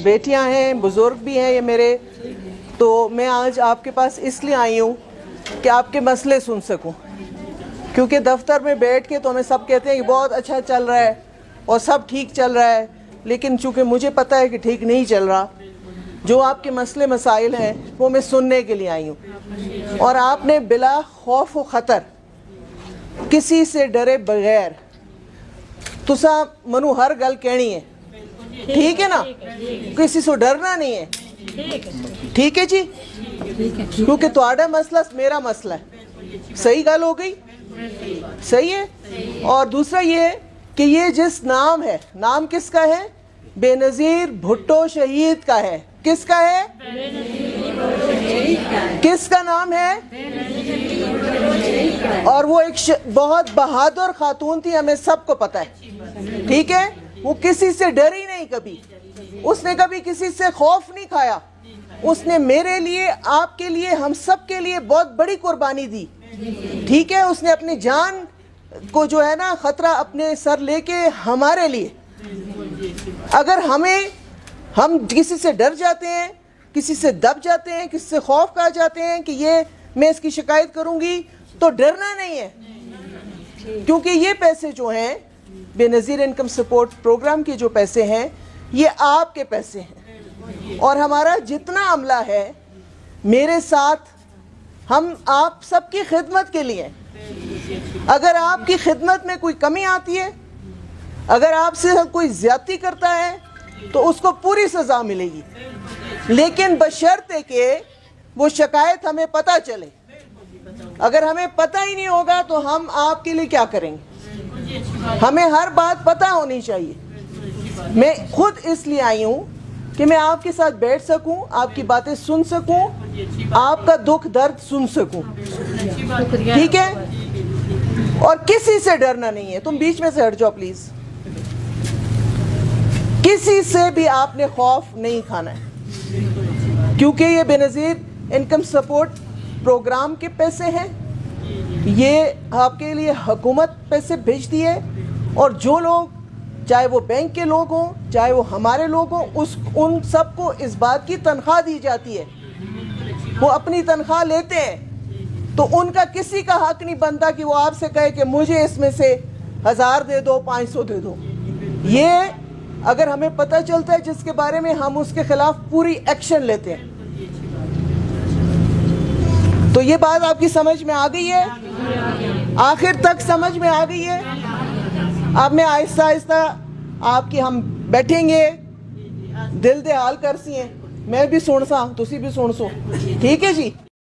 بیٹیاں ہیں, بزرگ بھی ہیں یہ میرے, تو میں آج آپ کے پاس اس لیے آئی ہوں کہ آپ کے مسئلے سن سکوں, کیونکہ دفتر میں بیٹھ کے تو ہمیں سب کہتے ہیں کہ بہت اچھا چل رہا ہے اور سب ٹھیک چل رہا ہے, لیکن چونکہ مجھے پتہ ہے کہ ٹھیک نہیں چل رہا, جو آپ کے مسئلے مسائل ہیں وہ میں سننے کے لیے آئی ہوں. اور آپ نے بلا خوف و خطر, کسی سے ڈرے بغیر تسا منو ہر گل کہنی ہے, ٹھیک ہے نا, کسی سے ڈرنا نہیں ہے, ٹھیک ہے جی, کیونکہ تہاڈا مسئلہ میرا مسئلہ ہے. صحیح گل ہو گئی, صحیح ہے. اور دوسرا یہ ہے کہ یہ جس نام ہے, نام کس کا ہے؟ بے نظیر بھٹو شہید کا ہے. کس کا ہے؟ کس کا نام ہے؟ اور وہ ایک بہت بہادر خاتون تھی, ہمیں سب کو پتہ ہے, ٹھیک ہے. وہ کسی سے ڈری نہیں کبھی, اس نے کبھی کسی سے خوف نہیں کھایا, اس نے میرے لیے, آپ کے لیے, ہم سب کے لیے بہت بڑی قربانی دی, ٹھیک ہے. اس نے اپنی جان کو جو ہے نا خطرہ اپنے سر لے کے ہمارے لیے. اگر ہم کسی سے ڈر جاتے ہیں, کسی سے دب جاتے ہیں, کسی سے خوف کھا جاتے ہیں کہ یہ میں اس کی شکایت کروں گی, تو ڈرنا نہیں ہے, کیونکہ یہ پیسے جو ہیں بے نظیر انکم سپورٹ پروگرام کے جو پیسے ہیں یہ آپ کے پیسے ہیں, اور ہمارا جتنا عملہ ہے میرے ساتھ, ہم آپ سب کی خدمت کے لیے. اگر آپ کی خدمت میں کوئی کمی آتی ہے, اگر آپ سے کوئی زیادتی کرتا ہے تو اس کو پوری سزا ملے گی, لیکن بشرطے کہ وہ شکایت ہمیں پتہ چلے. اگر ہمیں پتہ ہی نہیں ہوگا تو ہم آپ کے لیے کیا کریں گے؟ ہمیں ہر بات پتہ ہونی چاہیے. میں خود اس لیے آئی ہوں کہ میں آپ کے ساتھ بیٹھ سکوں, آپ کی باتیں سن سکوں, آپ کا دکھ درد سن سکوں, ٹھیک ہے. اور کسی سے ڈرنا نہیں ہے. تم بیچ میں سے ہٹ جاؤ پلیز. کسی سے بھی آپ نے خوف نہیں کھانا ہے, کیونکہ یہ بے نظیر انکم سپورٹ پروگرام کے پیسے ہیں. یہ آپ کے لیے حکومت پیسے بھیجتی ہے, اور جو لوگ, چاہے وہ بینک کے لوگ ہوں, چاہے وہ ہمارے لوگ ہوں, ان سب کو اس بات کی تنخواہ دی جاتی ہے. وہ اپنی تنخواہ لیتے ہیں, تو ان کا کسی کا حق نہیں بنتا کہ وہ آپ سے کہے کہ مجھے اس میں سے 1000 دے دو, 500 دے دو. یہ اگر ہمیں پتہ چلتا ہے جس کے بارے میں, ہم اس کے خلاف پوری ایکشن لیتے ہیں. تو یہ بات آپ کی سمجھ میں آ گئی ہے, آخر تک سمجھ میں آ گئی ہے. اب میں آہستہ آہستہ آپ کی, ہم بیٹھیں گے, دل دے حال کر سی ہیں, میں بھی سن سا, تسی بھی سن سو, ٹھیک ہے جی.